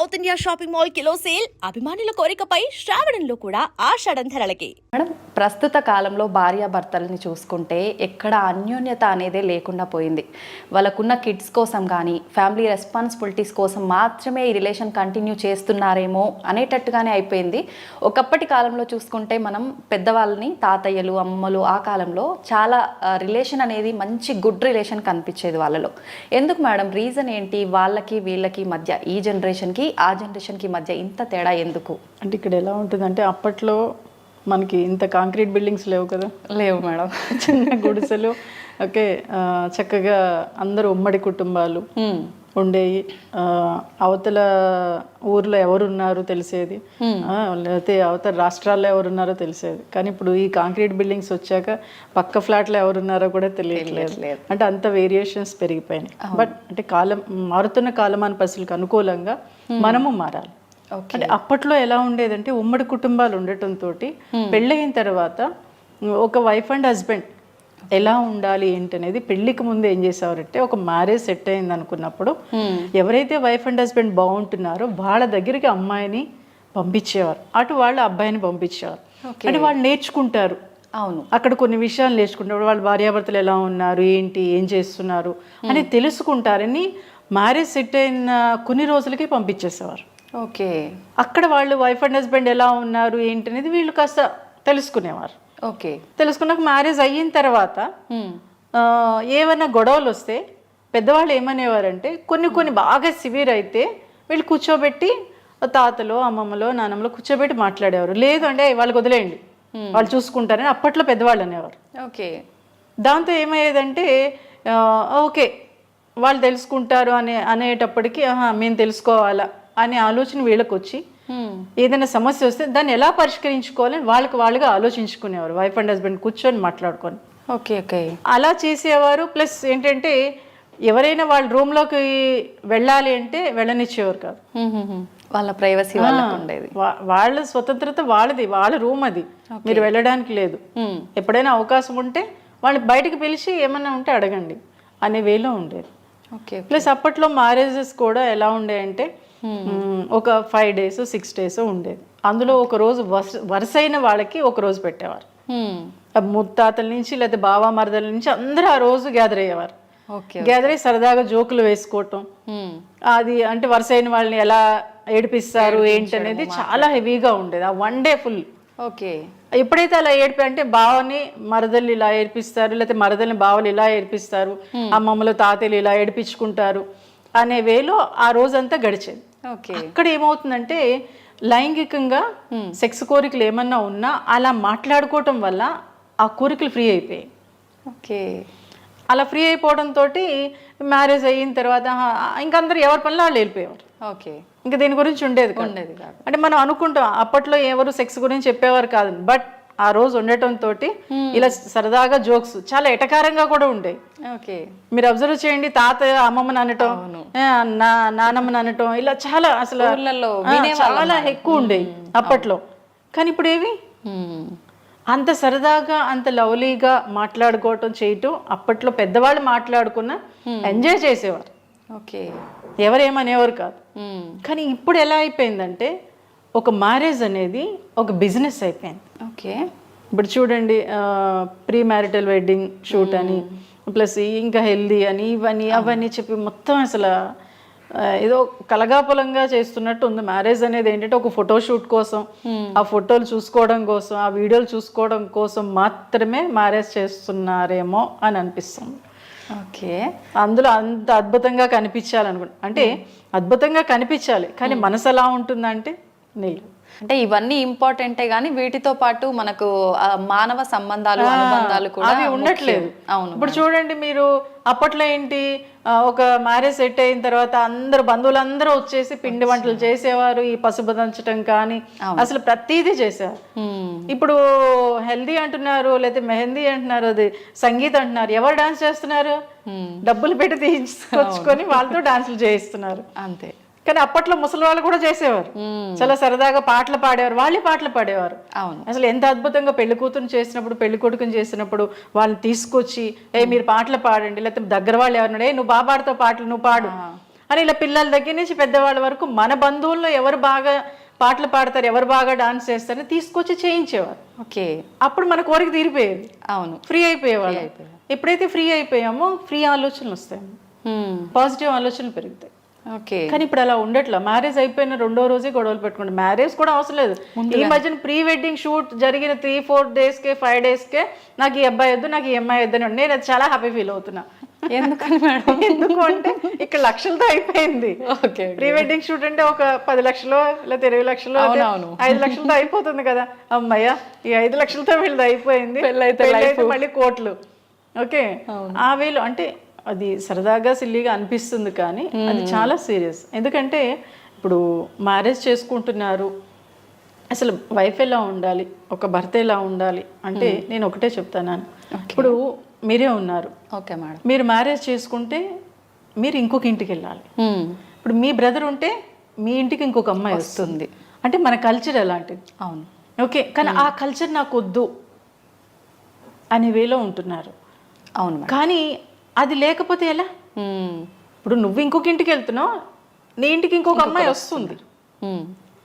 South India shopping mall kilo sale అభిమానుల కోరికపై శ్రావణంలో కూడా ఆషాఢం ధరలకి. Madam, ప్రస్తుత కాలంలో భార్యాభర్తలని చూసుకుంటే ఎక్కడ అన్యోన్యత అనేదే లేకుండా పోయింది. వాళ్ళకున్న కిడ్స్ కోసం కానీ ఫ్యామిలీ రెస్పాన్సిబిలిటీస్ కోసం మాత్రమే ఈ రిలేషన్ కంటిన్యూ చేస్తున్నారేమో అనేటట్టుగానే అయిపోయింది. ఒకప్పటి కాలంలో చూసుకుంటే మనం పెద్దవాళ్ళని తాతయ్యలు అమ్మలు ఆ కాలంలో చాలా రిలేషన్ అనేది మంచి గుడ్ రిలేషన్ కనిపించేది వాళ్ళలో. ఎందుకు మేడం, రీజన్ ఏంటి? వాళ్ళకి వీళ్ళకి మధ్య, ఈ జనరేషన్కి ఆ జనరేషన్కి మధ్య ఇంత తేడా ఎందుకు? అంటే ఇక్కడ ఎలా ఉంటుందంటే, అప్పట్లో మనకి ఇంత కాంక్రీట్ బిల్డింగ్స్ లేవు కదా. లేవు మేడం. చిన్న గుడిసెలు, ఓకే, చక్కగా అందరూ ఉమ్మడి కుటుంబాలు ఉండేవి. అవతల ఊర్లో ఎవరున్నారు తెలిసేది, లేకపోతే అవతల రాష్ట్రాల్లో ఎవరున్నారో తెలిసేది. కానీ ఇప్పుడు ఈ కాంక్రీట్ బిల్డింగ్స్ వచ్చాక పక్క ఫ్లాట్లో ఎవరున్నారో కూడా తెలియట్లేదు. అంటే అంత వేరియేషన్స్ పెరిగిపోయినాయి. బట్ అంటే మారుతున్న కాలమాన పరిస్థితులకు అనుకూలంగా మనము మారాలి. అంటే అప్పట్లో ఎలా ఉండేదంటే, ఉమ్మడి కుటుంబాలు ఉండటంతో పెళ్ళయిన తర్వాత ఒక వైఫ్ అండ్ హస్బెండ్ ఎలా ఉండాలి ఏంటనేది పెళ్లికి ముందు ఏం చేసేవారంటే, ఒక మ్యారేజ్ సెట్ అయింది అనుకున్నప్పుడు ఎవరైతే వైఫ్ అండ్ హస్బెండ్ బాగుంటున్నారో వాళ్ళ దగ్గరికి అమ్మాయిని పంపించేవారు, అటు వాళ్ళ అబ్బాయిని పంపించేవారు. అంటే వాళ్ళు నేర్చుకుంటారు. అవును, అక్కడ కొన్ని విషయాలు నేర్చుకుంటారు. వాళ్ళ భార్యాభర్తలు ఎలా ఉన్నారు, ఏంటి, ఏం చేస్తున్నారు అని తెలుసుకుంటారని మ్యారేజ్ సెట్ అయిన కొన్ని రోజులకి పంపించేసేవారు. ఓకే, అక్కడ వాళ్ళు వైఫ్ అండ్ హస్బెండ్ ఎలా ఉన్నారు ఏంటి అనేది వీళ్ళు కాస్త తెలుసుకునేవారు. ఓకే, తెలుసుకున్నాక మ్యారేజ్ అయిన తర్వాత ఏమైనా గొడవలు వస్తే పెద్దవాళ్ళు ఏమనేవారంటే, కొన్ని బాగా సివియర్ అయితే వీళ్ళు కూర్చోబెట్టి తాతలో అమ్మమ్మలో నాన్నమ్మలో కూర్చోబెట్టి మాట్లాడేవారు. లేదు అంటే వాళ్ళకి వదిలేయండి, వాళ్ళు చూసుకుంటారని అప్పట్లో పెద్దవాళ్ళు అనేవారు. ఓకే, దాంతో ఏమయ్యేదంటే, ఓకే వాళ్ళు తెలుసుకుంటారు అనేటప్పటికీ మేము తెలుసుకోవాలా అనే ఆలోచన వీళ్ళకి వచ్చి, ఏదైనా సమస్య వస్తే దాన్ని ఎలా పరిష్కరించుకోవాలని వాళ్ళుగా ఆలోచించుకునేవారు, వైఫ్ అండ్ హస్బెండ్ కూర్చొని మాట్లాడుకొని. ఓకే, ఓకే, అలా చేసేవారు. ప్లస్ ఏంటంటే, ఎవరైనా వాళ్ళ రూమ్లోకి వెళ్ళాలి అంటే వెళ్ళనిచ్చేవారు కాదు. వాళ్ళ ప్రైవసీ వాళ్ళకు ఉండేది. వాళ్ళ స్వతంత్రత వాళ్ళది, వాళ్ళ రూమ్ అది, మీరు వెళ్ళడానికి లేదు. ఎప్పుడైనా అవకాశం ఉంటే వాళ్ళు బయటకు పిలిచి ఏమన్నా ఉంటే అడగండి అనే వేలో ఉండేది. ఓకే, ప్లస్ అప్పట్లో మ్యారేజెస్ కూడా ఎలా ఉండేయంటే, ఒక 5 days 6 days ఉండేది. అందులో ఒక రోజు వరుసైన వాళ్ళకి ఒక రోజు పెట్టేవారు. ముత్తాతల నుంచి లేదా బావా మరదల నుంచి అందరూ ఆ రోజు గ్యాదర్ అయ్యేవారు. గ్యాదర్ అయ్యి సరదాగా జోకులు వేసుకోవటం, అది అంటే వరుసైన వాళ్ళని ఎలా ఏడిపిస్తారు ఏంటనేది చాలా హెవీగా ఉండేది ఆ 1 day ఫుల్. ఓకే, ఎప్పుడైతే అలా అంటే బావని మరదలు ఇలా ఏడిపిస్తారు, లేకపోతే మరదల్ని బావలు ఇలా ఏడిపిస్తారు, అమ్మమ్మలు తాతయ్యలు ఇలా ఏడిపించుకుంటారు అనే వేలో ఆ రోజంతా గడిచేది. అక్కడ ఏమవుతుందంటే, లైంగికంగా సెక్స్ కోరికలు ఏమన్నా ఉన్నా అలా మాట్లాడుకోవటం వల్ల ఆ కోరికలు ఫ్రీ అయిపోయాయి. ఓకే, అలా ఫ్రీ అయిపోవడంతో మ్యారేజ్ అయిన తర్వాత ఇంకందరూ ఎవరి పనిలో వాళ్ళు వెళ్ళిపోయేవారు. ఓకే, ఇంకా దీని గురించి ఉండేది కాదు. అంటే మనం అనుకుంటాం అప్పట్లో ఎవరు సెక్స్ గురించి చెప్పేవారు కాదు, బట్ ఆ రోజు ఉండటంతో ఇలా సరదాగా జోక్స్ చాలా ఎటకారంగా కూడా ఉండేవి. ఓకే, మీరు అబ్జర్వ్ చేయండి, తాతయ్య అమ్మమ్మని అనటం, నానమ్మని అనటం, ఇలా చాలా అసలు చాలా ఎక్కువ ఉండేవి అప్పట్లో. కానీ ఇప్పుడు ఏవి అంత సరదాగా అంత లవ్లీగా మాట్లాడుకోవటం చేయటం అప్పట్లో పెద్దవాళ్ళు మాట్లాడుకున్న ఎంజాయ్ చేసేవారు. ఓకే, ఎవరేమనేవారు కాదు. కానీ ఇప్పుడు ఎలా అయిపోయిందంటే, ఒక మ్యారేజ్ అనేది ఒక బిజినెస్ అయిపోయింది. ఓకే, ఇప్పుడు చూడండి, ప్రీ మ్యారిటల్ వెడ్డింగ్ షూట్ అని, ప్లస్ ఇంకా హెల్దీ అని, ఇవన్నీ అవన్నీ చెప్పి మొత్తం అసలు ఏదో కలగాపులంగా చేస్తున్నట్టు ఉంది. మ్యారేజ్ అనేది ఏంటంటే ఒక ఫోటో షూట్ కోసం, ఆ ఫోటోలు చూసుకోవడం కోసం, ఆ వీడియోలు చూసుకోవడం కోసం మాత్రమే మ్యారేజ్ చేస్తున్నారేమో అని అనిపిస్తుంది. ఓకే, అందులో అంత అద్భుతంగా కనిపించాలనుకుంటా, అంటే అద్భుతంగా కనిపించాలి, కానీ మనసు ఎలా ఉంటుందంటే నీళ్ళు. అంటే ఇవన్నీ ఇంపార్టెంటే కానీ వీటితో పాటు మనకు మానవ సంబంధాలు అనుబంధాలు కూడా అవి ఉండట్లేదు. అవును, ఇప్పుడు చూడండి, మీరు అప్పట్లో ఏంటి, ఒక మ్యారేజ్ సెట్ అయిన తర్వాత అందరు బంధువులందరూ వచ్చేసి పిండి వంటలు చేసేవారు, ఈ పసుపు దంచడం కానీ అసలు ప్రతిదీ చేసేవారు. ఇప్పుడు హెల్దీ అంటున్నారు, లేకపోతే మెహందీ అంటున్నారు, అది సంగీత్ అంటున్నారు, ఎవరు డాన్స్ చేస్తున్నారు? డబ్బులు పెట్టి తీసుకొచ్చుకొని వాళ్ళతో డాన్సులు చేయిస్తున్నారు అంతే. కానీ అప్పట్లో ముసలి వాళ్ళు కూడా చేసేవారు, చాలా సరదాగా పాటలు పాడేవారు, వాళ్ళే పాటలు పాడేవారు. అసలు ఎంత అద్భుతంగా పెళ్లి కూతురు చేసినప్పుడు, పెళ్లి కొడుకుని చేసినప్పుడు వాళ్ళని తీసుకొచ్చి మీరు పాటలు పాడండి, లేకపోతే దగ్గర వాళ్ళు ఎవరన్నా నువ్వు బాగా పాడుతావు పాటలు, నువ్వు పాడు అని ఇలా పిల్లల దగ్గర నుంచి పెద్దవాళ్ళ వరకు మన బంధువుల్లో ఎవరు బాగా పాటలు పాడతారు, ఎవరు బాగా డాన్స్ చేస్తారని తీసుకొచ్చి చేయించేవారు. ఓకే. అప్పుడు మన కోరిక తీరిపోయేది, అవును, ఫ్రీ అయిపోయేవాళ్ళు. ఎప్పుడైతే ఫ్రీ అయిపోయామో ఫ్రీ ఆలోచనలు వస్తాయి, పాజిటివ్ ఆలోచనలు పెరుగుతాయి. ఓకే. కానీ ఇప్పుడు అలా ఉండట్లా. మ్యారేజ్ అయిపోయిన 2వ రోజే గొడవలు పెట్టుకుంటాం. మ్యారేజ్ కూడా అవసరం లేదు, ఈ మధ్యన ప్రీ వెడ్డింగ్ షూట్ జరిగిన 3-4 డేస్కే 5 డేస్కే నాకు ఈ అబ్బాయి వద్దు, నాకు ఈ అమ్మాయి వద్దు అని నేను అది చాలా హ్యాపీ ఫీల్ అవుతున్నా. ఎందుకని మేడం? ఎందుకు అంటే ఇక్కడ లక్షలతో అయిపోయింది. ఓకే. ప్రీ వెడ్డింగ్ షూట్ అంటే ఒక 10 లక్షలు లేదా 20 లక్షలు 5 లక్షలతో అయిపోతుంది కదా. అమ్మయ్య ఈ 5 లక్షలతో వీళ్ళది అయిపోయింది, పెళ్ళైతే మళ్ళీ కోట్లు. ఓకే. ఆ వేలు అంటే అది సరదాగా సిల్లీగా అనిపిస్తుంది, కానీ అది చాలా సీరియస్. ఎందుకంటే ఇప్పుడు మ్యారేజ్ చేసుకుంటున్నారు, అసలు వైఫ్ ఎలా ఉండాలి, ఒక భర్త ఎలా ఉండాలి అంటే నేను ఒకటే చెప్తాను. ఇప్పుడు మీరే ఉన్నారు, ఓకే మేడం, మీరు మ్యారేజ్ చేసుకుంటే మీరు ఇంకొక ఇంటికి వెళ్ళాలి. ఇప్పుడు మీ బ్రదర్ ఉంటే మీ ఇంటికి ఇంకొక అమ్మాయి వస్తుంది. అంటే మన కల్చర్ ఎలాంటిది. అవును. ఓకే. కానీ ఆ కల్చర్ నాకు వద్దు అనే వేలో ఉంటున్నారు. అవును. కానీ అది లేకపోతే ఎలా? ఇప్పుడు నువ్వు ఇంకొక ఇంటికి వెళ్తున్నావు, నీ ఇంటికి ఇంకొక అమ్మాయి వస్తుంది.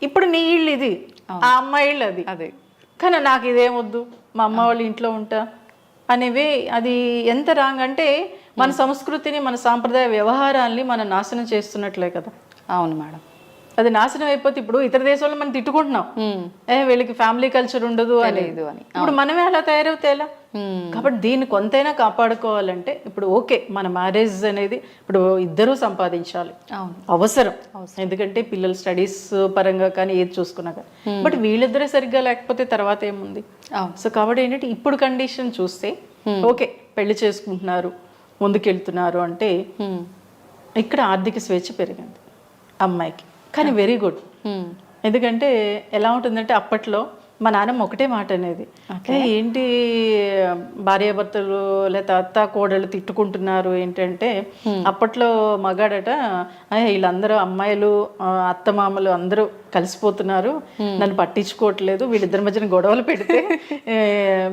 ఇప్పుడు నీ ఇల్లు ఇది, ఆ అమ్మాయి ఇల్లు అది. అదే. కానీ నాకు ఇదేమొద్దు, మా అమ్మ వాళ్ళ ఇంట్లో ఉంటా అనేవి. అది ఎంత రాంగ్ అంటే మన సంస్కృతిని, మన సాంప్రదాయ వ్యవహారాల్ని మనం నాశనం చేస్తున్నట్లే కదా. అవును మేడం. అది నాశనం అయిపోతే ఇప్పుడు ఇతర దేశాల్లో మనం తిట్టుకుంటున్నాం, వీళ్ళకి ఫ్యామిలీ కల్చర్ ఉండదు అని. ఇప్పుడు మనమే అలా తయారవుతే ఎలా? కాబట్టి దీన్ని కొంతైనా కాపాడుకోవాలంటే ఇప్పుడు ఓకే, మన మ్యారేజ్ అనేది ఇప్పుడు ఇద్దరూ సంపాదించాలి, అవసరం. ఎందుకంటే పిల్లల స్టడీస్ పరంగా కానీ ఏది చూసుకున్నా కానీ. బట్ వీళ్ళిద్దరే సరిగ్గా లేకపోతే తర్వాత ఏముంది? సో కాబట్టి ఏంటంటే ఇప్పుడు కండిషన్ చూస్తే ఓకే, పెళ్లి చేసుకుంటున్నారు, ముందుకెళ్తున్నారు అంటే ఇక్కడ ఆర్థిక స్వేచ్ఛ పెరిగింది అమ్మాయికి. కానీ వెరీ గుడ్. ఎందుకంటే ఎలా ఉంటుందంటే అప్పట్లో మా నాన్నమ్మ ఒకటే మాట అనేది, ఏంటి భార్యాభర్తలు లేదా అత్త కోడలు తిట్టుకుంటున్నారు ఏంటంటే, అప్పట్లో మగాడట వీళ్ళందరూ అమ్మాయిలు అత్తమామలు అందరూ కలిసిపోతున్నారు, నన్ను పట్టించుకోవట్లేదు, వీళ్ళిద్దరి మధ్యన గొడవలు పెడితే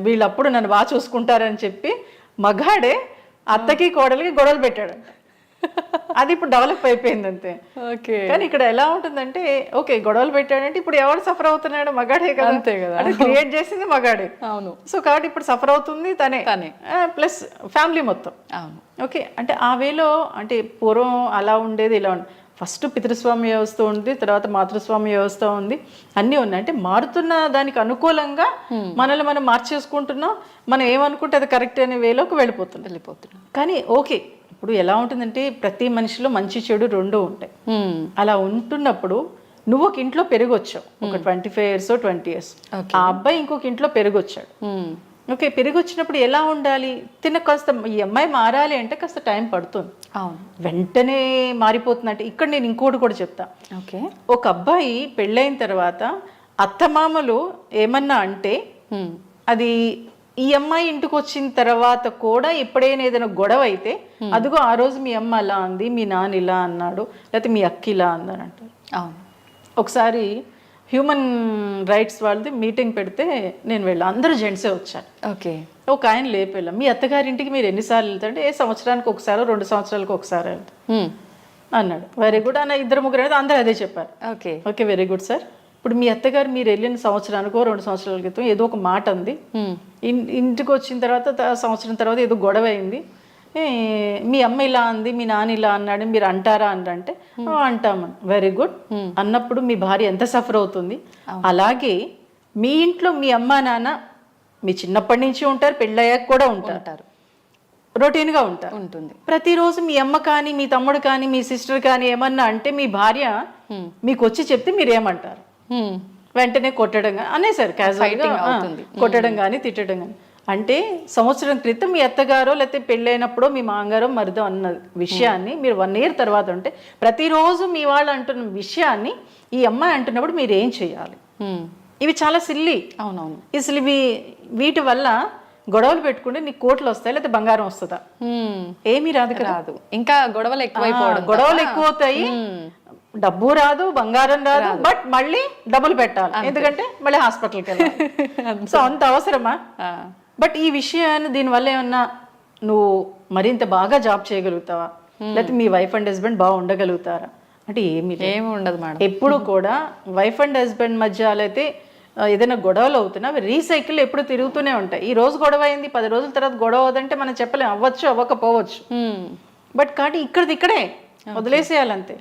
వీళ్ళప్పుడు నన్ను బాగా చూసుకుంటారని చెప్పి మగాడే అత్తకి కోడలికి గొడవలు పెట్టాడు. అది ఇప్పుడు డెవలప్ అయిపోయింది అంతే. ఓకే. కానీ ఇక్కడ ఎలా ఉంటుందంటే ఓకే, గొడవలు పెట్టాడంటే ఇప్పుడు ఎవరు సఫర్ అవుతున్నాడు? మగాడే కదా. అంతే కదా. అంటే క్రియేట్ చేసింది మగాడే. అవును. సో కాబట్టి ఇప్పుడు సఫర్ అవుతుంది తనే, ప్లస్ ఫ్యామిలీ మొత్తం. అవును. ఓకే. అంటే ఆ వేలో అంటే పూర్వం అలా ఉండేది, ఇలా ఉండేది. ఫస్ట్ పితృస్వామ్య వ్యవస్థ ఉంది, తర్వాత మాతృస్వామ్య వ్యవస్థ ఉంది, అన్నీ ఉన్నాయి. అంటే మారుతున్న దానికి అనుకూలంగా మనల్ని మనం మార్చేసుకుంటున్నాం. మనం ఏమనుకుంటే అది కరెక్ట్ అనే వేలోకి వెళ్ళిపోతున్నాం. కానీ ఓకే, ఇప్పుడు ఎలా ఉంటుందంటే ప్రతి మనిషిలో మంచి చెడు రెండు ఉంటాయి. అలా ఉంటున్నప్పుడు నువ్వు ఒక ఇంట్లో పెరిగొచ్చావు, ఒక 25 years 20 years, ఆ అబ్బాయి ఇంకొక ఇంట్లో పెరిగొచ్చాడు. ఓకే. పెరిగొచ్చినప్పుడు ఎలా ఉండాలి? కాస్త ఈ అమ్మాయి మారాలి అంటే కాస్త టైం పడుతుంది. వెంటనే మారిపోతుందంటే ఇక్కడ నేను ఇంకోటి కూడా చెప్తా. ఓకే. ఒక అబ్బాయి పెళ్ళైన తర్వాత అత్తమామలు ఏమన్నా అంటే అది ఈ అమ్మాయి ఇంటికి వచ్చిన తర్వాత కూడా ఎప్పుడైనా ఏదైనా గొడవ అయితే అదిగో ఆ రోజు మీ అమ్మ అలా అంది, మీ నాన్న ఇలా అన్నాడు, లేకపోతే మీ అక్క ఇలా అందని అంటారు. అవును. ఒకసారి హ్యూమన్ రైట్స్ వాళ్ళది మీటింగ్ పెడితే నేను వెళ్ళాను, అందరూ జెంట్సే వచ్చారు. ఓకే. ఒక ఆయన లేపెళ్ళాం, మీ అత్తగారింటికి మీరు ఎన్నిసార్లు వెళ్తారంటే సంవత్సరానికి ఒకసారి 2 సంవత్సరాలకు ఒకసారి వెళ్తాం అన్నాడు. వెరీ గుడ్ అన్న. 2-3 అయితే అందరూ అదే చెప్పారు. Okay. Okay, very good sir. ఇప్పుడు మీ అత్తగారు మీరు వెళ్ళిన సంవత్సరానికో 2 సంవత్సరాల క్రితం ఏదో ఒక మాట అంది, ఇంటికి వచ్చిన తర్వాత సంవత్సరం తర్వాత ఏదో గొడవ అయింది, మీ అమ్మ ఇలా అంది, మీ నాన్న ఇలా అన్నాడు, మీరు అంటారా అంటే అంటామని. Very good. అన్నప్పుడు మీ భార్య ఎంత సఫర్ అవుతుంది? అలాగే మీ ఇంట్లో మీ అమ్మ నాన్న మీ చిన్నప్పటి నుంచి ఉంటారు, పెళ్ళయ్యాక కూడా ఉంటారు, రొటీన్గా ఉంటుంది. ప్రతిరోజు మీ అమ్మ కానీ మీ తమ్ముడు కానీ మీ సిస్టర్ కానీ ఏమన్నా అంటే మీ భార్య మీకు వచ్చి చెప్తే మీరు ఏమంటారు? వెంటనే కొట్టడం కానీ అనేసారు, క్యాజువల్గా కొట్టడం కానీ తిట్టడం కానీ. అంటే సంవత్సరం క్రితం మీ అత్తగారో లేకపోతే పెళ్ళైనప్పుడు మీ మామగారో మరిదో అన్న విషయాన్ని మీరు 1 year తర్వాత ఉంటే ప్రతిరోజు మీ వాళ్ళు అంటున్న విషయాన్ని ఈ అమ్మాయి అంటున్నప్పుడు మీరు ఏం చేయాలి? ఇవి చాలా సిల్లీ. అవునవును. అసలు వీటి వల్ల గొడవలు పెట్టుకుంటే నీకు కోట్లు వస్తాయి, లేకపోతే బంగారం వస్తుందా? ఏమీ రాదు. ఇంకా గొడవలు ఎక్కువ అవుతాయి, డబ్బు రాదు, బంగారం రాదు, బట్ మళ్ళీ డబ్బులు పెట్టాలి, ఎందుకంటే మళ్ళీ హాస్పిటల్కి వెళ్ళాలి. సో అంత అవసరమా? బట్ ఈ విషయాన్ని దీనివల్ల ఏమన్నా నువ్వు మరింత బాగా జాబ్ చేయగలుగుతావా? లేకపోతే మీ వైఫ్ అండ్ హస్బెండ్ బాగా ఉండగలుగుతారా అంటే ఏమి ఏమి ఉండదు మేడం. ఎప్పుడు కూడా వైఫ్ అండ్ హస్బెండ్ మధ్య అయితే ఏదైనా గొడవలు అవుతున్నా అవి రీసైకిల్ ఎప్పుడు తిరుగుతూనే ఉంటాయి. ఈ రోజు గొడవ అయింది 10 రోజుల తర్వాత గొడవ అవుదంటే మనం చెప్పలేం, అవ్వచ్చు అవ్వకపోవచ్చు. బట్ కాబట్టి ఇక్కడే వదిలేసేయాలంతే.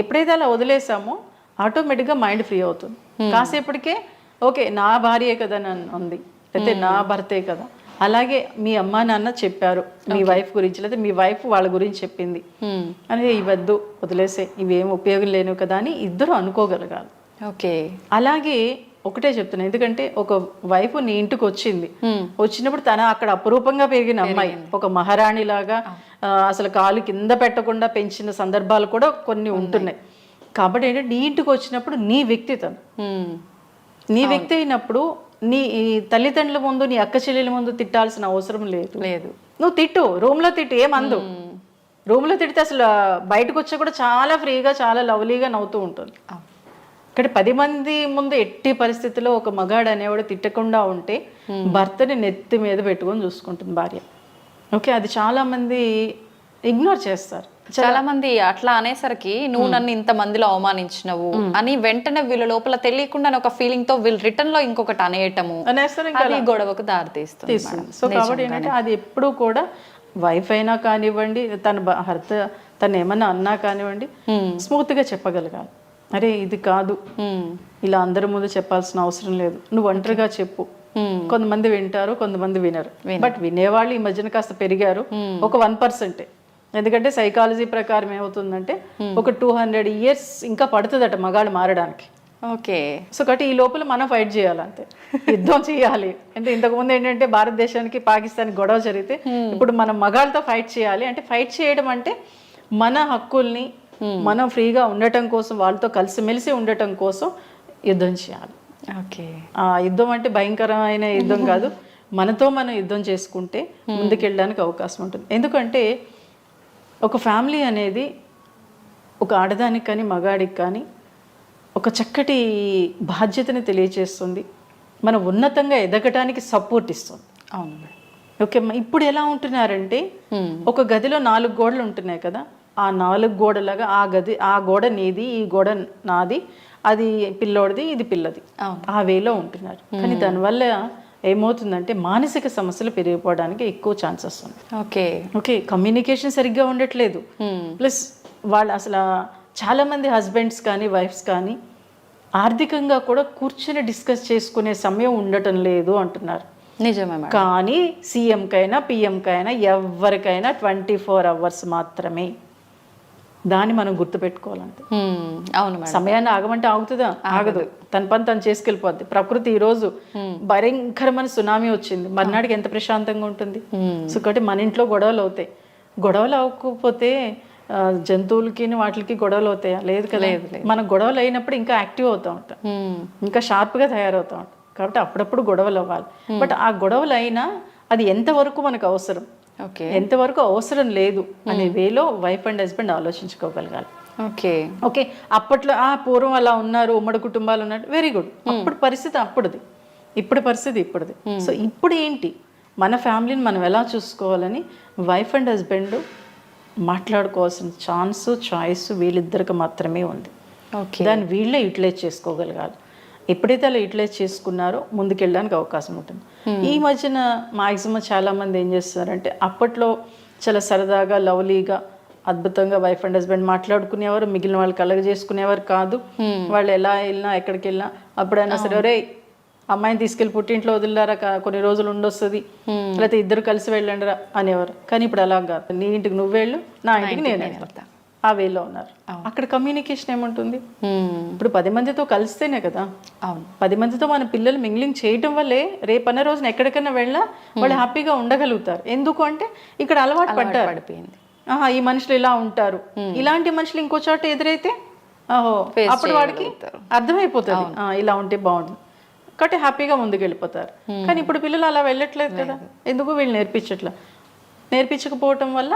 ఎప్పుడైతే అలా వదిలేసామో ఆటోమేటిక్గా మైండ్ ఫ్రీ అవుతుంది. కాసేపటికే ఓకే నా భార్యే కదా నన్ను ఉంది, లేకపోతే నా భర్తే కదా, అలాగే మీ అమ్మా నాన్న చెప్పారు మీ వైఫ్ గురించి, లేకపోతే మీ వైఫ్ వాళ్ళ గురించి చెప్పింది అని ఇవద్దు వదిలేసే, ఇవేం ఉపయోగం లేనివి కదా అని ఇద్దరు అనుకోగలగాలి. ఓకే, అలాగే ఒకటే చెప్తున్నా, ఎందుకంటే ఒక వైఫ్ నీ ఇంటికి వచ్చినప్పుడు తన అక్కడ అపురూపంగా పెరిగిన అమ్మాయి ఒక మహారాణి లాగా అసలు కాలు కింద పెట్టకుండా పెంచిన సందర్భాలు కూడా కొన్ని ఉంటున్నాయి. కాబట్టి ఏంటంటే నీ ఇంటికి వచ్చినప్పుడు నీ వ్యక్తిత్వం, నీ వ్యక్తి అయినప్పుడు నీ తల్లిదండ్రుల ముందు నీ అక్క చెల్లెల ముందు తిట్టాల్సిన అవసరం లేదు. నువ్వు తిట్టు, రూమ్లో తిట్టు, ఏమందు. రూమ్లో తిడితే అసలు బయటకు వచ్చా కూడా చాలా ఫ్రీగా చాలా లవ్లీగా నవ్వుతూ ఉంటుంది. ఇక్కడ 10 మంది ముందు ఎట్టి పరిస్థితుల్లో ఒక మగాడు అనేవాడు తిట్టకుండా ఉంటే భర్తని నెత్తి మీద పెట్టుకొని చూసుకుంటుంది భార్య. ఓకే, అది చాలా మంది ఇగ్నోర్ చేస్తారు. చాలా మంది అట్లా అనేసరికి నువ్వు నన్ను ఇంత మందిలో అవమానించినవు అని వెంటనే వీళ్ళ లోపల తెలియకుండా ఒక ఫీలింగ్ తో వీళ్ళు రిటర్న్ లో ఇంకొకటి అనేయటము, అది గొడవకు దారితీస్తుంది. సో కాబట్టి ఏంటంటే అది ఎప్పుడు కూడా వైఫ్ అయినా కానివ్వండి, తన భర్త తను ఏమన్నా అన్నా కానివ్వండి, స్మూత్ గా చెప్పగలగాలి. అరే ఇది కాదు, ఇలా అందరి ముందు చెప్పాల్సిన అవసరం లేదు, నువ్వు ఒంటరిగా చెప్పు. కొంతమంది వింటారు, కొంతమంది వినరు. బట్ వినేవాళ్ళు ఈ మధ్యన కాస్త పెరిగారు, ఒక 1%. ఎందుకంటే సైకాలజీ ప్రకారం ఏమవుతుందంటే ఒక 200 years ఇంకా పడుతుందట మగాళ్ళు మారడానికి. ఓకే, సో కాబట్టి ఈ లోపల మనం ఫైట్ చేయాలి, అంతే, యుద్ధం చేయాలి. అంటే ఇంతకుముందు ఏంటంటే భారతదేశానికి పాకిస్తాన్కి గొడవ జరిగితే ఇప్పుడు మనం మగాళ్ళతో ఫైట్ చేయాలి. అంటే ఫైట్ చేయడం అంటే మన హక్కుల్ని మనం ఫ్రీగా ఉండటం కోసం, వాళ్ళతో కలిసిమెలిసి ఉండటం కోసం యుద్ధం చేయాలి. ఓకే, ఆ యుద్ధం అంటే భయంకరమైన యుద్ధం కాదు, మనతో మనం యుద్ధం చేసుకుంటే ముందుకెళ్ళడానికి అవకాశం ఉంటుంది. ఎందుకంటే ఒక ఫ్యామిలీ అనేది ఒక ఆడదానికి కానీ మగాడికి కానీ ఒక చక్కటి బాధ్యతని తెలియచేస్తుంది, మనం ఉన్నతంగా ఎదగటానికి సపోర్ట్ ఇస్తుంది. అవును. ఓకే, ఇప్పుడు ఎలా ఉంటున్నారంటే ఒక గదిలో 4 గోడలు ఉంటున్నాయి కదా, ఆ 4 గోడలాగా ఆ గోడ నీది, ఈ గోడ నాది, అది పిల్లోడిది, ఇది పిల్లది, ఆ వేలో ఉంటున్నారు. కానీ దానివల్ల ఏమవుతుందంటే మానసిక సమస్యలు పెరిగిపోవడానికి ఎక్కువ ఛాన్సెస్ ఉంది. ఓకే, కమ్యూనికేషన్ సరిగ్గా ఉండట్లేదు. ప్లస్ వాళ్ళు అసలు చాలా మంది హస్బెండ్స్ కానీ వైఫ్స్ కానీ ఆర్థికంగా కూడా కూర్చొని డిస్కస్ చేసుకునే సమయం ఉండటం లేదు అంటున్నారు. నిజమే. కానీ సీఎంకైనా పిఎంకైనా ఎవరికైనా 24 hours మాత్రమే. దాన్ని మనం గుర్తుపెట్టుకోవాలంటే. అవును, సమయాన్ని ఆగమంటే ఆగుతుందా? ఆగదు. తన పని తను చేసుకెళ్ళిపోద్ది. ప్రకృతి ఈరోజు భయంకరమైన సునామీ వచ్చింది, మర్నాడికి ఎంత ప్రశాంతంగా ఉంటుంది. సో కాబట్టి మన ఇంట్లో గొడవలు అవుతాయి. గొడవలు అవ్వకపోతే జంతువులకి వాటికి గొడవలు అవుతాయా? లేదు కదా. మన గొడవలు అయినప్పుడు ఇంకా యాక్టివ్ అవుతూ ఉంటాం, ఇంకా షార్ప్గా తయారవుతూ ఉంటాం. కాబట్టి అప్పుడప్పుడు గొడవలు అవ్వాలి. బట్ ఆ గొడవలు అయినా అది ఎంతవరకు మనకు అవసరం, ఎంతవరకు అవసరం లేదు అనే వేలో వైఫ్ అండ్ హస్బెండ్ ఆలోచించుకోగలగాలి. ఓకే, అప్పట్లో పూర్వం అలా ఉన్నారు, ఉమ్మడి కుటుంబాలు ఉన్నారు, వెరీ గుడ్. అప్పుడు పరిస్థితి అప్పుడుది, ఇప్పుడు పరిస్థితి ఇప్పుడుది. సో ఇప్పుడు ఏంటి, మన ఫ్యామిలీని మనం ఎలా చూసుకోవాలని వైఫ్ అండ్ హస్బెండ్ మాట్లాడుకోవాల్సిన చాయిస్ వీళ్ళిద్దరికి మాత్రమే ఉంది. దాన్ని వీళ్ళే యూటిలైజ్ చేసుకోగలగాలి. ఎప్పుడైతే అలా యూటిలైజ్ చేసుకున్నారో ముందుకెళ్ళడానికి అవకాశం ఉంటుంది. ఈ మధ్యన మాక్సిమం చాలా మంది ఏం చేస్తారంటే అప్పట్లో చాలా సరదాగా లవ్లీగా అద్భుతంగా వైఫ్ అండ్ హస్బెండ్ మాట్లాడుకునేవారు, మిగిలిన వాళ్ళు కలగజేసుకునేవారు కాదు. వాళ్ళు ఎలా వెళ్ళినా ఎక్కడికి వెళ్ళినా అప్పుడైనా సరే ఒరే అమ్మాయిని తీసుకెళ్ళి పుట్టింట్లో వదిలేరా, కొన్ని రోజులు ఉండొస్తుంది, లేకపోతే ఇద్దరు కలిసి వెళ్ళండిరా అనేవారు. కానీ ఇప్పుడు అలా కాదు, నీ ఇంటికి నువ్వు వెళ్ళు, నా ఇంటికి నేను వెళ్తా, ఆ వేలో ఉన్నారు. అక్కడ కమ్యూనికేషన్ ఏముంటుంది? ఇప్పుడు 10 మందితో కలిస్తేనే కదా. 10 మందితో మన పిల్లలు మింగ్లింగ్ చేయటం వల్లే రేపన్న రోజున ఎక్కడికైనా వెళ్ళినా వాళ్ళు హ్యాపీగా ఉండగలుగుతారు. ఎందుకు అంటే ఇక్కడ అలవాటు పడ్డారు, ఈ మనుషులు ఇలా ఉంటారు, ఇలాంటి మనుషులు ఇంకో చోట ఎదురైతే అప్పుడు వాడికి అర్థమైపోతుంది ఇలా ఉంటే బాగుంటుంది, కాబట్టి హ్యాపీగా ముందుకు వెళ్ళిపోతారు. కానీ ఇప్పుడు పిల్లలు అలా వెళ్ళట్లేదు కదా. ఎందుకు? వీళ్ళు నేర్పించకపోవటం వల్ల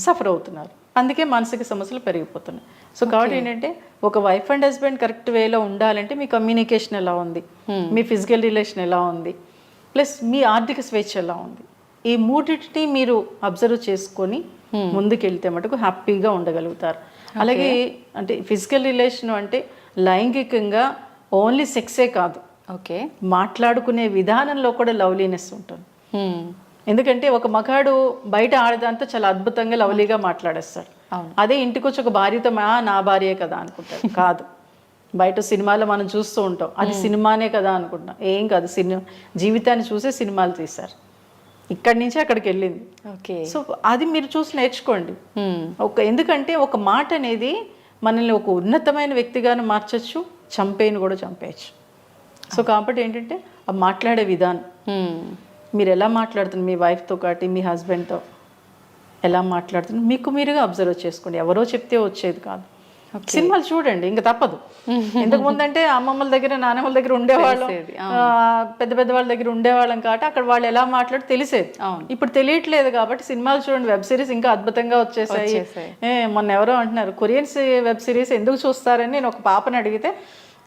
సఫర్ అవుతున్నారు. అందుకే మానసిక సమస్యలు పెరిగిపోతున్నాయి. సో కాబట్టి ఏంటంటే ఒక వైఫ్ అండ్ హస్బెండ్ కరెక్ట్ వేలో ఉండాలంటే మీ కమ్యూనికేషన్ ఎలా ఉంది, మీ ఫిజికల్ రిలేషన్ ఎలా ఉంది, ప్లస్ మీ ఆర్థిక స్వేచ్ఛ ఎలా ఉంది, ఈ మూడింటిని మీరు అబ్జర్వ్ చేసుకొని ముందుకెళ్తే మటుకు హ్యాపీగా ఉండగలుగుతారు. అలాగే అంటే ఫిజికల్ రిలేషన్ అంటే లైంగికంగా ఓన్లీ సెక్సే కాదు, ఓకే. మాట్లాడుకునే విధానంలో కూడా లవ్లీనెస్ ఉంటుంది. ఎందుకంటే ఒక మగాడు బయట ఆడదాంతో చాలా అద్భుతంగా లవ్లీగా మాట్లాడేస్తాడు. అదే ఇంటికి వచ్చి ఒక భార్యతో నా భార్యే కదా అనుకుంటాడు. కాదు, బయట సినిమాలో మనం చూస్తూ ఉంటాం, అది సినిమానే కదా అనుకుంటాం. ఏం కాదు, సినిమా జీవితాన్ని చూసే సినిమాలు తీశారు, ఇక్కడి నుంచి అక్కడికి వెళ్ళింది. ఓకే. సో అది మీరు చూసి నేర్చుకోండి. ఎందుకంటే ఒక మాట అనేది మనల్ని ఒక ఉన్నతమైన వ్యక్తిగాను మార్చచ్చు, చంపేని కూడా చంపేయచ్చు. సో కాబట్టి ఏంటంటే ఆ మాట్లాడే విధానం, మీరు ఎలా మాట్లాడుతున్నారు మీ వైఫ్తో కాటి మీ హస్బెండ్తో ఎలా మాట్లాడుతున్నారు మీకు మీరుగా అబ్జర్వ్ చేసుకోండి. ఎవరో చెప్తే వచ్చేది కాదు. సినిమాలు చూడండి, ఇంకా తప్పదు. ఇంతకు ముందంటే అమ్మమ్మల దగ్గర నాన్నమ్మల దగ్గర ఉండేవాళ్ళం, పెద్ద పెద్ద వాళ్ళ దగ్గర ఉండేవాళ్ళం కాబట్టి అక్కడ వాళ్ళు ఎలా మాట్లాడి తెలిసేది. ఇప్పుడు తెలియట్లేదు కాబట్టి సినిమాలు చూడండి, వెబ్ సిరీస్ ఇంకా అద్భుతంగా వచ్చేసాయి. మొన్న ఎవరో అంటున్నారు కొరియన్స్ వెబ్ సిరీస్ ఎందుకు చూస్తారని నేను ఒక పాపని అడిగితే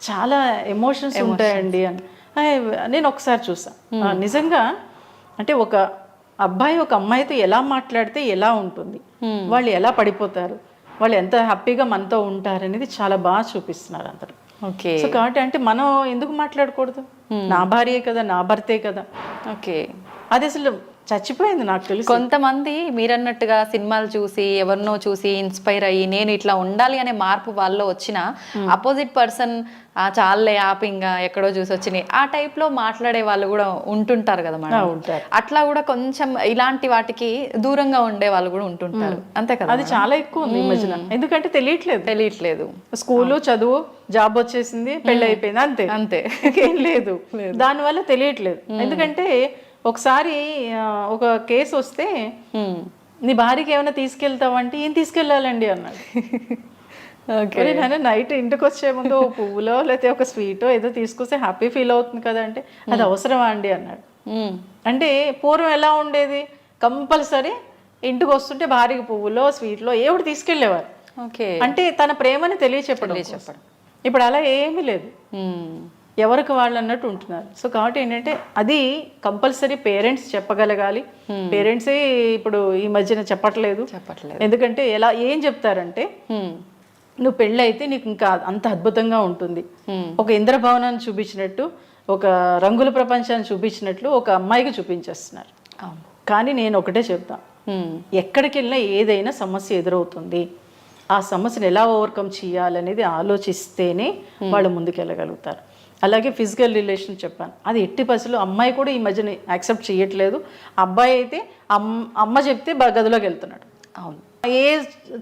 చాలా ఎమోషన్స్ ఉంటాయండి అని. నేను ఒకసారి చూసాను, నిజంగా అంటే ఒక అబ్బాయి ఒక అమ్మాయితో ఎలా మాట్లాడితే ఎలా ఉంటుంది, వాళ్ళు ఎలా పడిపోతారు, వాళ్ళు ఎంత హ్యాపీగా మనతో ఉంటారు అనేది చాలా బాగా చూపిస్తున్నారు అందరూ. ఓకే. సో కాబట్టి అంటే మనం ఎందుకు మాట్లాడకూడదు, నా భార్యే కదా నా భర్తే కదా. ఓకే. అది అసలు చచ్చిపోయింది నాకు తెలిసి. కొంతమంది మీరన్నట్టుగా సినిమాలు చూసి ఎవరినో చూసి ఇన్స్పైర్ అయ్యి నేను ఇట్లా ఉండాలి అనే మార్పు వాళ్ళలో వచ్చిన అపోజిట్ పర్సన్ చాలే ఆపింగా ఎక్కడో చూసి వచ్చినాయి ఆ టైప్ లో మాట్లాడే వాళ్ళు కూడా ఉంటుంటారు కదా మేడం. అట్లా కూడా కొంచెం ఇలాంటి వాటికి దూరంగా ఉండే వాళ్ళు కూడా ఉంటుంటారు, అంతే కదా. అది చాలా ఎక్కువ ఉంది ఈ మధ్యన, ఎందుకంటే తెలియట్లేదు. స్కూలు చదువు జాబ్ వచ్చేసింది పెళ్ళి అయిపోయింది, అంతే అంతే, ఏం లేదు. దానివల్ల తెలియట్లేదు. ఎందుకంటే ఒకసారి ఒక కేసు వస్తే నీ భార్యకి ఏమైనా తీసుకెళ్తావంటే ఏం తీసుకెళ్ళాలండి అన్నాడు. నేను నైట్ ఇంటికి వచ్చే ముందు ఓ పువ్వులో లేకపోతే ఒక స్వీటో ఏదో తీసుకొస్తే హ్యాపీ ఫీల్ అవుతుంది కదా అంటే అది అవసరమా అండి అన్నాడు. అంటే పూర్వం ఎలా ఉండేది, కంపల్సరీ ఇంటికి వస్తుంటే భార్యకి పువ్వులో స్వీట్లో ఏమిటి తీసుకెళ్లేవారు. అంటే తన ప్రేమని తెలియచెప్పడం. ఇప్పుడు అలా ఏమీ లేదు, ఎవరికి వాళ్ళు అన్నట్టు ఉంటున్నారు. సో కాబట్టి ఏంటంటే అది కంపల్సరీ పేరెంట్స్ చెప్పగలగాలి. పేరెంట్సే ఇప్పుడు ఈ మధ్యన చెప్పట్లేదు. ఎందుకంటే ఎలా ఏం చెప్తారంటే నువ్వు పెళ్ళి అయితే నీకు ఇంకా అంత అద్భుతంగా ఉంటుంది, ఒక ఇంద్రభవనాన్ని చూపించినట్టు ఒక రంగుల ప్రపంచాన్ని చూపించినట్లు ఒక అమ్మాయికి చూపించేస్తున్నారు. కానీ నేను ఒకటే చెప్తా, ఎక్కడికి వెళ్ళినా ఏదైనా సమస్య ఎదురవుతుంది, ఆ సమస్యను ఎలా ఓవర్కమ్ చేయాలనేది ఆలోచిస్తేనే వాళ్ళు ముందుకెళ్ళగలుగుతారు. అలాగే ఫిజికల్ రిలేషన్ చెప్పాను, అది ఎట్టి పరిస్థితుల్లో అమ్మాయి కూడా ఈ మధ్యన యాక్సెప్ట్ చేయట్లేదు. అబ్బాయి అయితే అమ్మ చెప్తే గదిలోకి వెళ్తున్నాడు. అవును, ఏ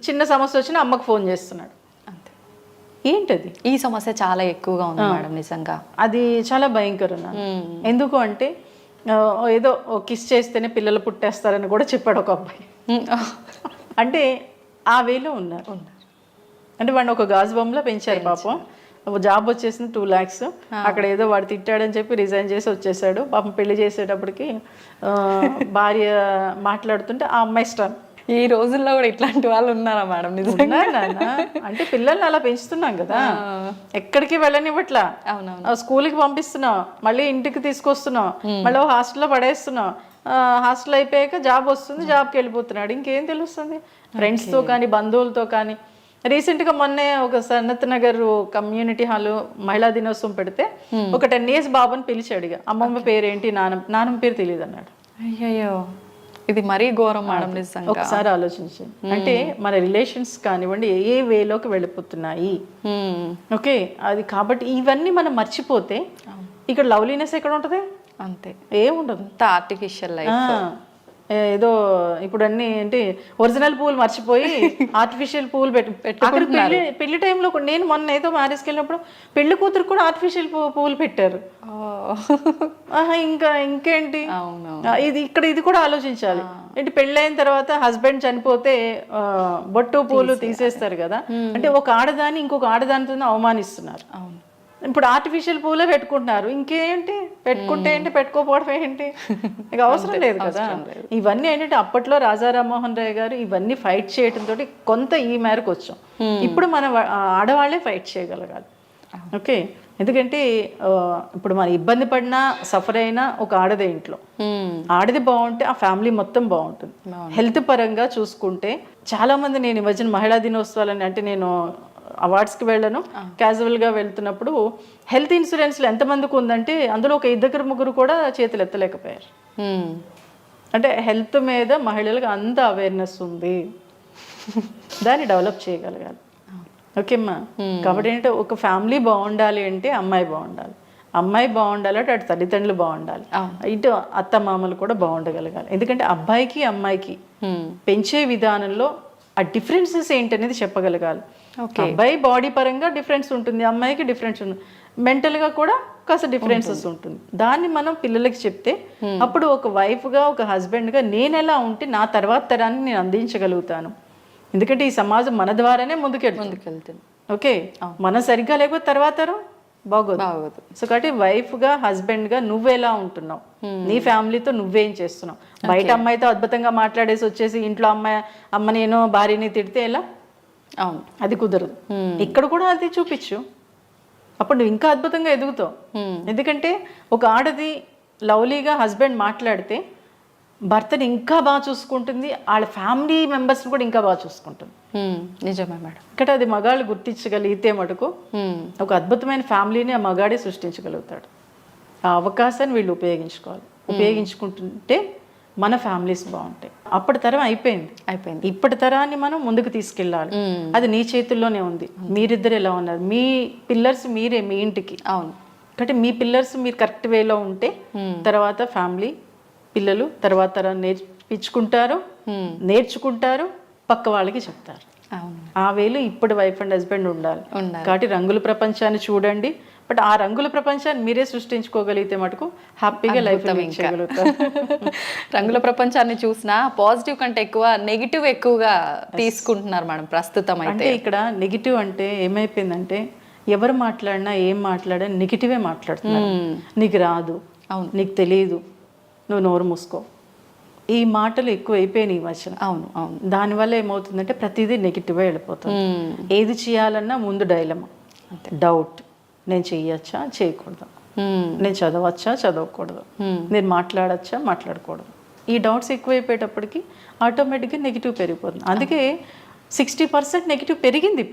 చిన్న సమస్య వచ్చినా అమ్మకు ఫోన్ చేస్తున్నాడు. అంతే. ఏంటది? ఈ సమస్య చాలా ఎక్కువగా ఉంది మేడం నిజంగా. అది చాలా భయంకరం. ఎందుకు అంటే ఏదో కిస్ చేస్తేనే పిల్లలు పుట్టేస్తారని కూడా చెప్పాడు ఒక అబ్బాయి. అంటే ఆ వేలో ఉన్నారు. అంటే వాడిని ఒక గాజు బొమ్మలో పెంచారు పాపం. జాబ్ వచ్చేసింది 2 lakhs, అక్కడ ఏదో వాడు తిట్టాడని చెప్పి రిజైన్ చేసి వచ్చేసాడు. పాపం పెళ్లి చేసేటప్పటికి భార్య మాట్లాడుతుంటే ఆ అమ్మాయి ఇష్టం. ఈ రోజుల్లో కూడా ఇట్లాంటి వాళ్ళు ఉన్నారా మేడం? నిజంగా అంటే పిల్లల్ని అలా పెంచుతున్నాం కదా, ఎక్కడికి వెళ్ళనివ్వట్లా. స్కూల్కి పంపిస్తున్నాం, మళ్ళీ ఇంటికి తీసుకొస్తున్నాం, మళ్ళీ హాస్టల్లో పడేస్తున్నాం. హాస్టల్ అయిపోయాక జాబ్ వస్తుంది, జాబ్కి వెళ్ళిపోతున్నాడు. ఇంకేం తెలుస్తుంది ఫ్రెండ్స్తో కానీ బంధువులతో కానీ. రీసెంట్గా మొన్నే ఒక సనత్ నగర్ కమ్యూనిటీ హాల్ మహిళా దినోత్సవం పెడితే ఒక 10 years బాబుని పిలిచాడు. అమ్మమ్మ పేరేంటి, నాన్నమ్మ పేరు తెలియదు అన్నాడు. అయ్యో, ఇది మరీ ఘోరం మేడం నిజంగా. ఒకసారి ఆలోచించండి. అంటే మన రిలేషన్స్ కానివ్వండి ఏ వేలోకి వెళ్ళిపోతున్నాయి. ఓకే, అది కాబట్టి ఇవన్నీ మనం మర్చిపోతే ఇక్కడ లవ్లీనెస్ ఎక్కడ ఉంటుంది? అంతే, ఏముండదు. Artificial life. ఏదో ఇప్పుడు అన్ని ఏంటి ఒరిజినల్ పూలు మర్చిపోయి ఆర్టిఫిషియల్ పూలు అక్కడ పెళ్లి టైంలో నేను మొన్న ఏదో మ్యారేజ్కి వెళ్ళినప్పుడు పెళ్లి కూతురు కూడా ఆర్టిఫిషియల్ పూలు పెట్టారు. ఇంకేంటి ఇది కూడా ఆలోచించాలి. ఏంటి పెళ్ళైన తర్వాత హస్బెండ్ చనిపోతే బొట్టు పూలు తీసేస్తారు కదా, అంటే ఒక ఆడదాన్ని ఇంకొక ఆడదానితో అవమానిస్తున్నారు. ఇప్పుడు ఆర్టిఫిషియల్ పూలే పెట్టుకుంటున్నారు. ఇంకేంటి పెట్టుకుంటే ఏంటి, పెట్టుకోపోవడం ఏంటి, ఇక అవసరం లేదు కదా. ఇవన్నీ ఏంటంటే అప్పట్లో రాజా రామ్మోహన్ రాయ్ గారు ఇవన్నీ ఫైట్ చేయడంతో కొంత ఈ మేరకు వచ్చాం. ఇప్పుడు మన ఆడవాళ్లే ఫైట్ చేయగలగాలి. ఓకే, ఎందుకంటే ఇప్పుడు మన ఇబ్బంది పడినా సఫర్ అయినా ఒక ఆడదే ఇంట్లో. ఆడది బాగుంటే ఆ ఫ్యామిలీ మొత్తం బాగుంటుంది. హెల్త్ పరంగా చూసుకుంటే చాలా మంది, నేను ఈ మధ్యన మహిళా దినోత్సవాలని అంటే నేను అవార్డ్స్కి వెళ్ళను, క్యాజువల్గా వెళ్తున్నప్పుడు హెల్త్ ఇన్సూరెన్స్లో ఎంతమందికి ఉందంటే అందులో ఒక 2-3 కూడా చేతులు ఎత్తలేకపోయారు. అంటే హెల్త్ మీద మహిళలకు అంత అవేర్నెస్ ఉంది, దాన్ని డెవలప్ చేయగలగాలి. ఓకే అమ్మా, కాబట్టి ఏంటంటే ఒక ఫ్యామిలీ బాగుండాలి అంటే అమ్మాయి బాగుండాలి, అమ్మాయి బాగుండాలంటే అటు తల్లిదండ్రులు బాగుండాలి, ఇటు అత్త మామలు కూడా బాగుండగలగాలి. ఎందుకంటే అబ్బాయికి అమ్మాయికి పెంచే విధానంలో ఆ డిఫరెన్సెస్ ఏంటనేది చెప్పగలగాలి. అబ్బాయి బాడీ పరంగా డిఫరెన్స్ ఉంటుంది, అమ్మాయికి డిఫరెన్స్ ఉంటుంది, మెంటల్గా కూడా కాస్త డిఫరెన్సెస్ ఉంటుంది. దాన్ని మనం పిల్లలకి చెప్తే అప్పుడు ఒక వైఫ్గా ఒక హస్బెండ్గా నేను ఎలా ఉంటే నా తర్వాత తరాన్ని నేను అందించగలుగుతాను. ఎందుకంటే ఈ సమాజం మన ద్వారానే ముందుకెళ్తుంది. ఓకే, మనం సరిగ్గా లేకపోతే తర్వాత తరం బాగోదు. సో కాబట్టి వైఫ్గా హస్బెండ్గా నువ్వెలా ఉంటున్నావు, నీ ఫ్యామిలీతో నువ్వేం చేస్తున్నావు. బయట అమ్మాయితో అద్భుతంగా మాట్లాడేసి వచ్చేసి ఇంట్లో అమ్మ నేను భార్యని తిడితే ఎలా? అవును, అది కుదరదు. ఇక్కడ కూడా అది చూపించు, అప్పుడు నువ్వు ఇంకా అద్భుతంగా ఎదుగుతావు. ఎందుకంటే ఒక ఆడది లవ్లీగా హస్బెండ్ మాట్లాడితే భర్తని ఇంకా బాగా చూసుకుంటుంది, వాళ్ళ ఫ్యామిలీ మెంబర్స్ని కూడా ఇంకా బాగా చూసుకుంటుంది. నిజమే మేడం. ఇక్కడ అది మగాళ్ళు గుర్తించగలిగితే మటుకు ఒక అద్భుతమైన ఫ్యామిలీని ఆ మగాడే సృష్టించగలుగుతాడు. ఆ అవకాశాన్ని వీళ్ళు ఉపయోగించుకుంటుంటే మన ఫ్యామిలీస్ బాగుంటాయి. అప్పటి తరం అయిపోయింది. ఇప్పటి తరాన్ని మనం ముందుకు తీసుకెళ్ళాలి, అది నీ చేతుల్లోనే ఉంది. మీరిద్దరు ఎలా ఉన్నారు, మీ పిల్లర్స్ మీరే మీ ఇంటికి. అవును, కాబట్టి మీ పిల్లర్స్ మీరు కరెక్ట్ వేలో ఉంటే తర్వాత ఫ్యామిలీ, పిల్లలు తర్వాత తరం నేర్చుకుంటారు, పక్క వాళ్ళకి చెప్తారు. ఆ వేలు ఇప్పుడు వైఫ్ అండ్ హస్బెండ్ ఉండాలి. కాబట్టి రంగుల ప్రపంచాన్ని చూడండి, బట్ ఆ రంగుల ప్రపంచాన్ని మీరే సృష్టించుకోగలిగితే మటుకు హ్యాపీగా లైఫ్ చేయగలుగుతారు. రంగుల ప్రపంచాన్ని చూసినా పాజిటివ్ కంటే ఎక్కువ నెగిటివ్ ఎక్కువగా తీసుకుంటున్నారు మేడం ప్రస్తుతం. అంటే ఇక్కడ నెగిటివ్ అంటే ఏమైపోయిందంటే ఎవరు మాట్లాడినా ఏం మాట్లాడినా నెగిటివే మాట్లాడుతున్నారు. నీకు రాదు, నీకు తెలియదు, నువ్వు నోరు మూసుకో, ఈ మాటలు ఎక్కువ అయిపోయినాయి ఈ మధ్యన. అవును, దానివల్ల ఏమవుతుందంటే ప్రతిదీ నెగిటివ్గా వెళ్ళిపోతుంది. ఏది చేయాలన్నా ముందు డైలమా, డౌట్, నేను చెయ్యొచ్చా చేయకూడదు, నేను చదవచ్చా చదవకూడదు, నేను మాట్లాడచ్చా మాట్లాడకూడదు. ఈ డౌట్స్ ఎక్కువైపోయేటప్పటికి ఆటోమేటిక్గా నెగిటివ్ పెరిగిపోతుంది. అందుకే 60% నెగిటివ్ పెరిగింది.